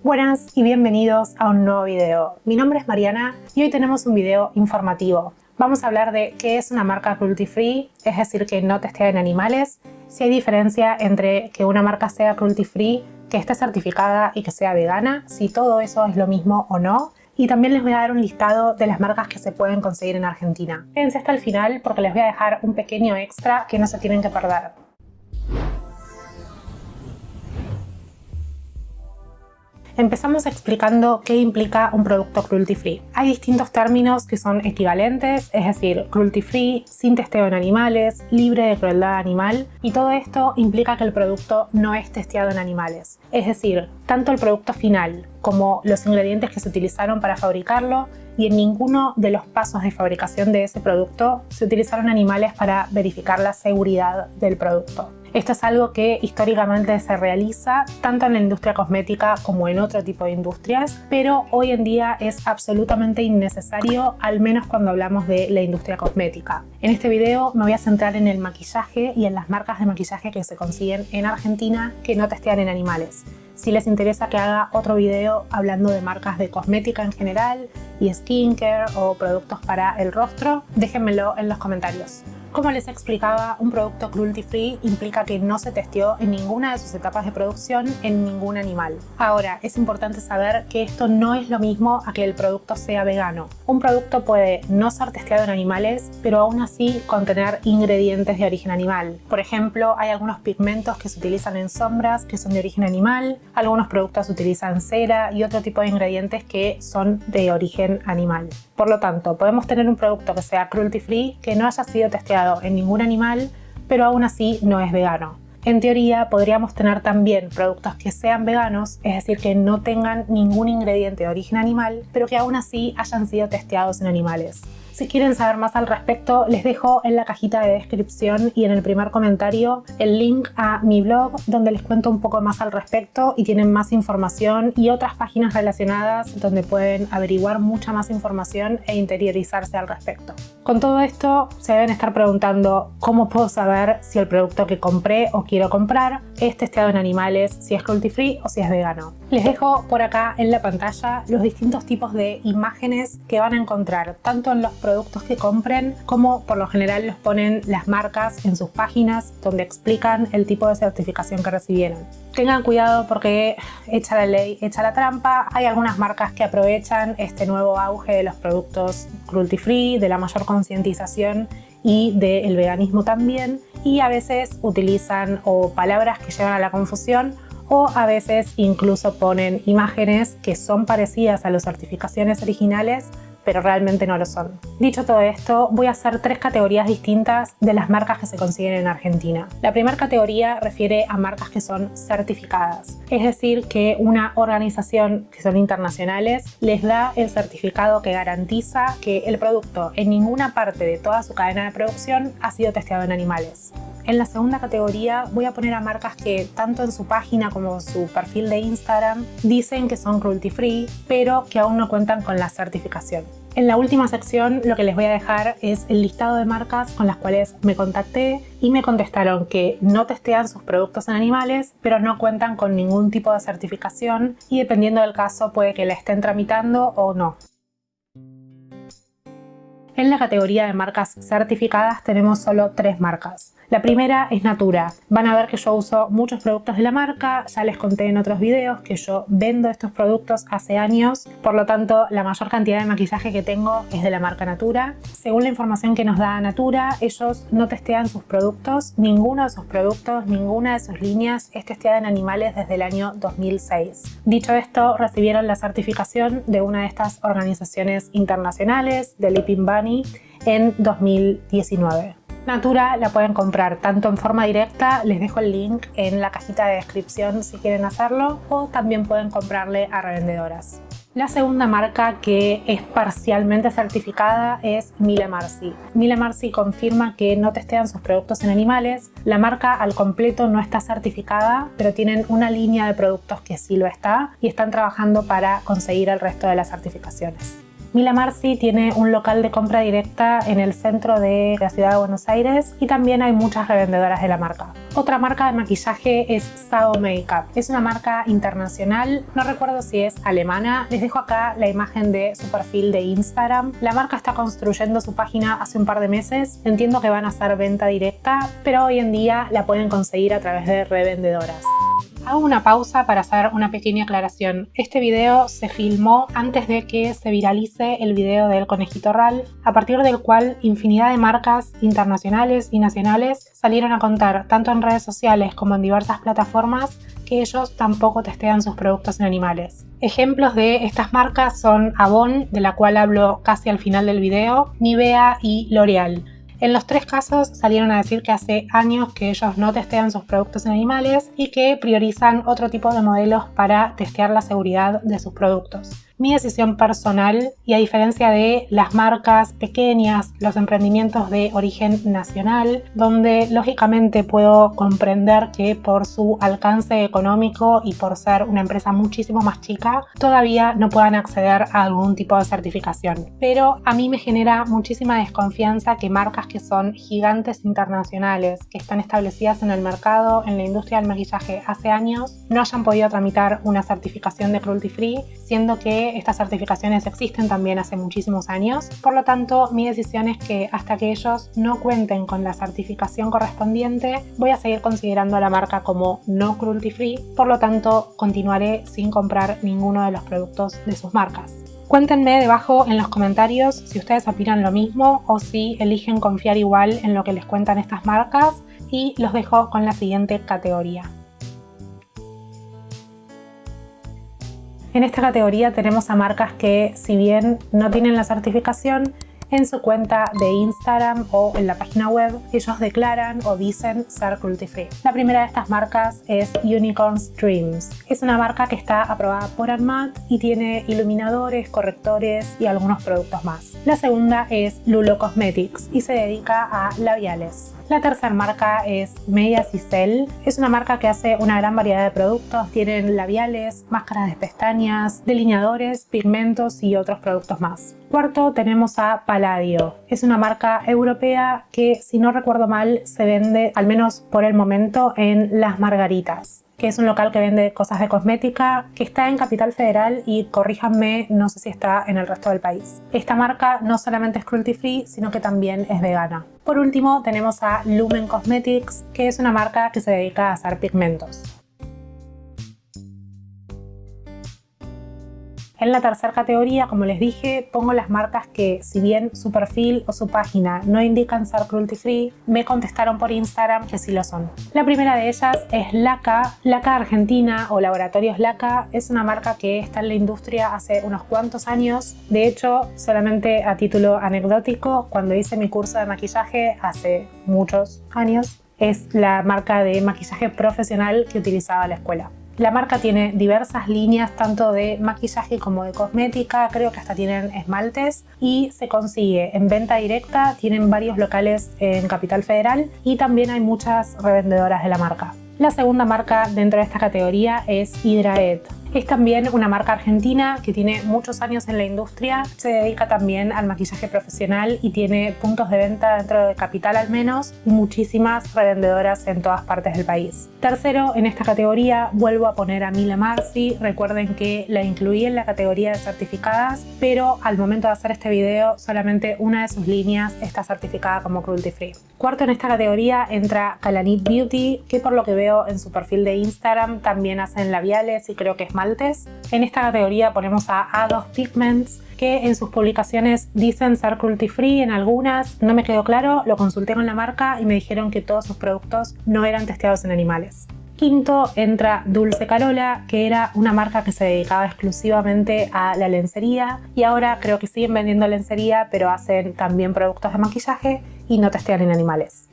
Buenas y bienvenidos a un nuevo video. Mi nombre es Mariana y hoy tenemos un video informativo. Vamos a hablar de qué es una marca cruelty free, es decir, que no testea en animales, si hay diferencia entre que una marca sea cruelty free, que esté certificada y que sea vegana, si todo eso es lo mismo o no. Y también les voy a dar un listado de las marcas que se pueden conseguir en Argentina. Quédense hasta el final porque les voy a dejar un pequeño extra que no se tienen que perder. Empezamos explicando qué implica un producto cruelty free. Hay distintos términos que son equivalentes, es decir, cruelty free, sin testeo en animales, libre de crueldad animal, y todo esto implica que el producto no es testeado en animales. Es decir, tanto el producto final como los ingredientes que se utilizaron para fabricarlo, y en ninguno de los pasos de fabricación de ese producto se utilizaron animales para verificar la seguridad del producto. Esto es algo que históricamente se realiza tanto en la industria cosmética como en otro tipo de industrias, pero hoy en día es absolutamente innecesario, al menos cuando hablamos de la industria cosmética. En este video me voy a centrar en el maquillaje y en las marcas de maquillaje que se consiguen en Argentina que no testean en animales. Si les interesa que haga otro video hablando de marcas de cosmética en general y skincare o productos para el rostro, déjenmelo en los comentarios. Como les explicaba, un producto cruelty free implica que no se testeó en ninguna de sus etapas de producción en ningún animal. Ahora, es importante saber que esto no es lo mismo a que el producto sea vegano. Un producto puede no ser testeado en animales, pero aún así contener ingredientes de origen animal. Por ejemplo, hay algunos pigmentos que se utilizan en sombras que son de origen animal, algunos productos utilizan cera y otro tipo de ingredientes que son de origen animal. Por lo tanto, podemos tener un producto que sea cruelty free, que no haya sido testeado en ningún animal, pero aún así no es vegano. En teoría, podríamos tener también productos que sean veganos, es decir, que no tengan ningún ingrediente de origen animal, pero que aún así hayan sido testeados en animales. Si quieren saber más al respecto, les dejo en la cajita de descripción y en el primer comentario el link a mi blog donde les cuento un poco más al respecto y tienen más información y otras páginas relacionadas donde pueden averiguar mucha más información e interiorizarse al respecto. Con todo esto se deben estar preguntando cómo puedo saber si el producto que compré o quiero comprar es testeado en animales, si es cruelty free o si es vegano. Les dejo por acá en la pantalla los distintos tipos de imágenes que van a encontrar tanto en los productos que compren como por lo general los ponen las marcas en sus páginas donde explican el tipo de certificación que recibieron. Tengan cuidado porque echa la ley, echa la trampa. Hay algunas marcas que aprovechan este nuevo auge de los productos cruelty free, de la mayor concientización y del veganismo también, y a veces utilizan o palabras que llevan a la confusión o a veces incluso ponen imágenes que son parecidas a las certificaciones originales pero realmente no lo son. Dicho todo esto, voy a hacer tres categorías distintas de las marcas que se consiguen en Argentina. La primera categoría refiere a marcas que son certificadas, es decir, que una organización que son internacionales les da el certificado que garantiza que el producto en ninguna parte de toda su cadena de producción ha sido testeado en animales. En la segunda categoría voy a poner a marcas que tanto en su página como en su perfil de Instagram dicen que son cruelty free, pero que aún no cuentan con la certificación. En la última sección lo que les voy a dejar es el listado de marcas con las cuales me contacté y me contestaron que no testean sus productos en animales, pero no cuentan con ningún tipo de certificación y dependiendo del caso puede que la estén tramitando o no. En la categoría de marcas certificadas tenemos solo tres marcas. La primera es Natura. Van a ver que yo uso muchos productos de la marca, ya les conté en otros videos que yo vendo estos productos hace años, por lo tanto la mayor cantidad de maquillaje que tengo es de la marca Natura. Según la información que nos da Natura, ellos no testean sus productos, ninguno de sus productos, ninguna de sus líneas es testeada en animales desde el año 2006. Dicho esto, recibieron la certificación de una de estas organizaciones internacionales, de Leaping Bunny, en 2019. Natura la pueden comprar tanto en forma directa, les dejo el link en la cajita de descripción si quieren hacerlo, o también pueden comprarle a revendedoras. La segunda marca que es parcialmente certificada es Mille Marcy. Mille Marcy confirma que no testean sus productos en animales. La marca al completo no está certificada, pero tienen una línea de productos que sí lo está y están trabajando para conseguir el resto de las certificaciones. Mila Marcy tiene un local de compra directa en el centro de la ciudad de Buenos Aires y también hay muchas revendedoras de la marca. Otra marca de maquillaje es Sao Makeup. Es una marca internacional, no recuerdo si es alemana. Les dejo acá la imagen de su perfil de Instagram. La marca está construyendo su página hace un par de meses. Entiendo que van a hacer venta directa, pero hoy en día la pueden conseguir a través de revendedoras. Hago una pausa para hacer una pequeña aclaración. Este video se filmó antes de que se viralice el video del conejito Ralph, a partir del cual infinidad de marcas internacionales y nacionales salieron a contar, tanto en redes sociales como en diversas plataformas, que ellos tampoco testean sus productos en animales. Ejemplos de estas marcas son Avon, de la cual hablo casi al final del video, Nivea y L'Oreal. En los tres casos salieron a decir que hace años que ellos no testean sus productos en animales y que priorizan otro tipo de modelos para testear la seguridad de sus productos. Mi decisión personal, y a diferencia de las marcas pequeñas, los emprendimientos de origen nacional, donde lógicamente puedo comprender que por su alcance económico y por ser una empresa muchísimo más chica, todavía no puedan acceder a algún tipo de certificación. Pero a mí me genera muchísima desconfianza que marcas que son gigantes internacionales, que están establecidas en el mercado, en la industria del maquillaje hace años, no hayan podido tramitar una certificación de cruelty free, siendo que estas certificaciones existen también hace muchísimos años. Por lo tanto, mi decisión es que hasta que ellos no cuenten con la certificación correspondiente, voy a seguir considerando a la marca como no cruelty free. Por lo tanto, continuaré sin comprar ninguno de los productos de sus marcas. Cuéntenme debajo en los comentarios si ustedes opinan lo mismo o si eligen confiar igual en lo que les cuentan estas marcas, y los dejo con la siguiente categoría. En esta categoría tenemos a marcas que, si bien no tienen la certificación, en su cuenta de Instagram o en la página web ellos declaran o dicen ser cruelty free. La primera de estas marcas es Unicorn's Dreams. Es una marca que está aprobada por ANMAT y tiene iluminadores, correctores y algunos productos más. La segunda es Lulo Cosmetics y se dedica a labiales. La tercera marca es Media Sisel. Es una marca que hace una gran variedad de productos. Tienen labiales, máscaras de pestañas, delineadores, pigmentos y otros productos más. Cuarto tenemos a Palladio. Es una marca europea que, si no recuerdo mal, se vende, al menos por el momento, en Las Margaritas, que es un local que vende cosas de cosmética, que está en Capital Federal y, corríjanme, no sé si está en el resto del país. Esta marca no solamente es cruelty free, sino que también es vegana. Por último tenemos a Lumen Cosmetics, que es una marca que se dedica a hacer pigmentos. En la tercera categoría, como les dije, pongo las marcas que, si bien su perfil o su página no indican ser cruelty free, me contestaron por Instagram que sí lo son. La primera de ellas es LACA. LACA Argentina o Laboratorios LACA es una marca que está en la industria hace unos cuantos años. De hecho, solamente a título anecdótico, cuando hice mi curso de maquillaje hace muchos años, es la marca de maquillaje profesional que utilizaba la escuela. La marca tiene diversas líneas, tanto de maquillaje como de cosmética, creo que hasta tienen esmaltes, y se consigue en venta directa. Tienen varios locales en Capital Federal y también hay muchas revendedoras de la marca. La segunda marca dentro de esta categoría es Hydraet. Es también una marca argentina que tiene muchos años en la industria, se dedica también al maquillaje profesional y tiene puntos de venta dentro de Capital al menos y muchísimas revendedoras en todas partes del país. Tercero, en esta categoría vuelvo a poner a Mila Marcy. Recuerden que la incluí en la categoría de certificadas, pero al momento de hacer este video solamente una de sus líneas está certificada como cruelty free. Cuarto, en esta categoría entra Kalanit Beauty, que por lo que veo en su perfil de Instagram también hacen labiales y creo que esmaltes. En esta categoría ponemos a A2 Pigments, que en sus publicaciones dicen ser cruelty free. En algunas no me quedó claro, lo consulté con la marca y me dijeron que todos sus productos no eran testeados en animales. Quinto entra Dulce Carola, que era una marca que se dedicaba exclusivamente a la lencería y ahora creo que siguen vendiendo lencería, pero hacen también productos de maquillaje y no testean en animales.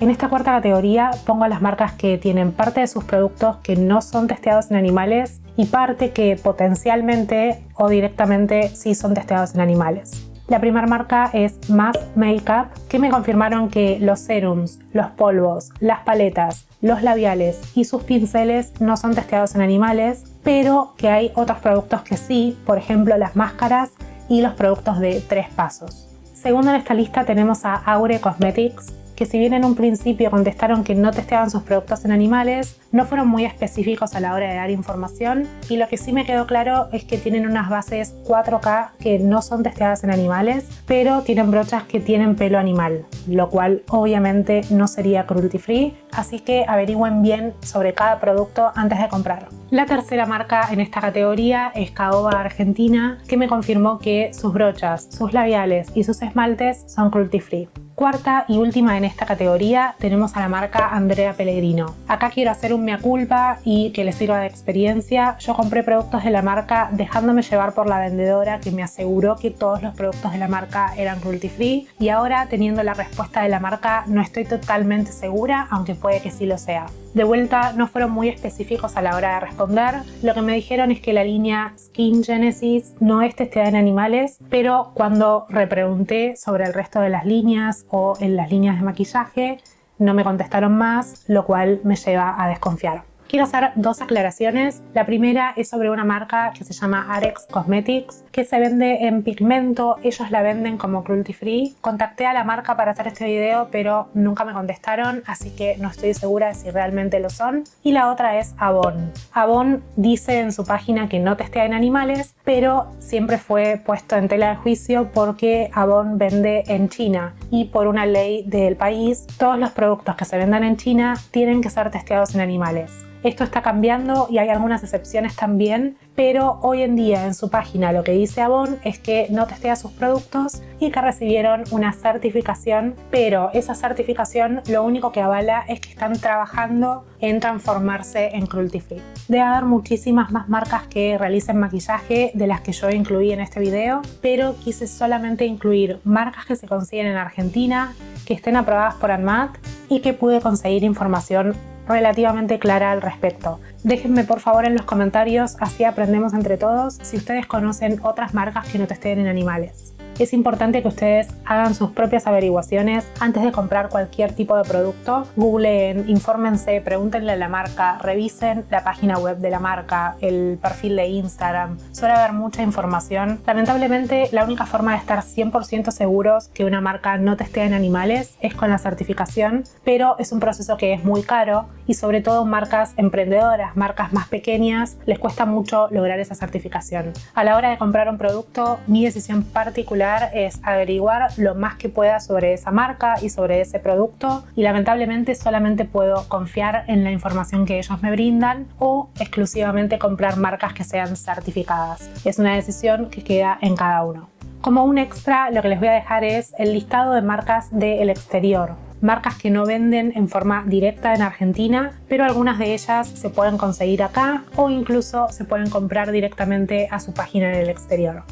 En esta cuarta categoría pongo a las marcas que tienen parte de sus productos que no son testeados en animales y parte que potencialmente o directamente sí son testeados en animales. La primera marca es Mass Makeup, que me confirmaron que los serums, los polvos, las paletas, los labiales y sus pinceles no son testeados en animales, pero que hay otros productos que sí, por ejemplo las máscaras y los productos de 3 pasos. Segundo en esta lista tenemos a Aure Cosmetics, que si bien en un principio contestaron que no testeaban sus productos en animales, no fueron muy específicos a la hora de dar información, y lo que sí me quedó claro es que tienen unas bases 4K que no son testeadas en animales, pero tienen brochas que tienen pelo animal, lo cual obviamente no sería cruelty free, así que averigüen bien sobre cada producto antes de comprar. La tercera marca en esta categoría es Caoba Argentina, que me confirmó que sus brochas, sus labiales y sus esmaltes son cruelty free. Cuarta y última en esta categoría tenemos a la marca Andrea Pellegrino. Acá quiero hacer un mea culpa y que les sirva de experiencia. Yo compré productos de la marca dejándome llevar por la vendedora, que me aseguró que todos los productos de la marca eran cruelty free, y ahora, teniendo la respuesta de la marca, no estoy totalmente segura, aunque puede que sí lo sea. De vuelta, no fueron muy específicos a la hora de responder. Lo que me dijeron es que la línea Skin Genesis no es testeada en animales, pero cuando repregunté sobre el resto de las líneas o en las líneas de maquillaje, no me contestaron más, lo cual me lleva a desconfiar. Quiero hacer 2 aclaraciones. La primera es sobre una marca que se llama Arex Cosmetics, que se vende en pigmento. Ellos la venden como cruelty free. Contacté a la marca para hacer este video, pero nunca me contestaron, así que no estoy segura de si realmente lo son. Y la otra es Avon. Avon dice en su página que no testea en animales, pero siempre fue puesto en tela de juicio porque Avon vende en China, y por una ley del país, todos los productos que se vendan en China tienen que ser testeados en animales. Esto está cambiando y hay algunas excepciones también, pero hoy en día en su página lo que dice Avon es que no testea sus productos y que recibieron una certificación, pero esa certificación lo único que avala es que están trabajando en transformarse en cruelty free. Debe haber muchísimas más marcas que realicen maquillaje de las que yo incluí en este video, pero quise solamente incluir marcas que se consiguen en Argentina, que estén aprobadas por ANMAT y que pude conseguir información relativamente clara al respecto. Déjenme por favor en los comentarios, así aprendemos entre todos, si ustedes conocen otras marcas que no testeen en animales. Es importante que ustedes hagan sus propias averiguaciones antes de comprar cualquier tipo de producto. Googleen, infórmense, pregúntenle a la marca, revisen la página web de la marca, el perfil de Instagram. Suele haber mucha información. Lamentablemente, la única forma de estar 100% seguros que una marca no testea en animales es con la certificación, pero es un proceso que es muy caro y sobre todo marcas emprendedoras, marcas más pequeñas, les cuesta mucho lograr esa certificación. A la hora de comprar un producto, mi decisión particular es averiguar lo más que pueda sobre esa marca y sobre ese producto, y lamentablemente solamente puedo confiar en la información que ellos me brindan o exclusivamente comprar marcas que sean certificadas. Es una decisión que queda en cada uno. Como un extra, lo que les voy a dejar es el listado de marcas del exterior. Marcas que no venden en forma directa en Argentina, pero algunas de ellas se pueden conseguir acá o incluso se pueden comprar directamente a su página en el exterior.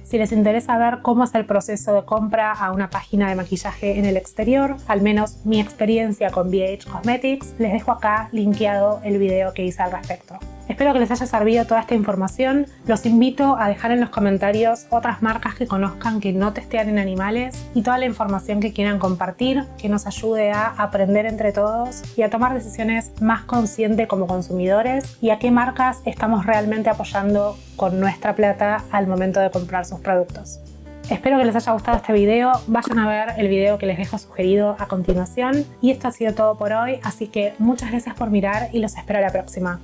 Si les interesa ver cómo es el proceso de compra a una página de maquillaje en el exterior, al menos mi experiencia con BH Cosmetics, les dejo acá linkeado el video que hice al respecto. Espero que les haya servido toda esta información. Los invito a dejar en los comentarios otras marcas que conozcan que no testean en animales y toda la información que quieran compartir, que nos ayude a aprender entre todos y a tomar decisiones más conscientes como consumidores, y a qué marcas estamos realmente apoyando con nuestra plata al momento de comprar sus productos. Espero que les haya gustado este video. Vayan a ver el video que les dejo sugerido a continuación. Y esto ha sido todo por hoy, así que muchas gracias por mirar y los espero a la próxima.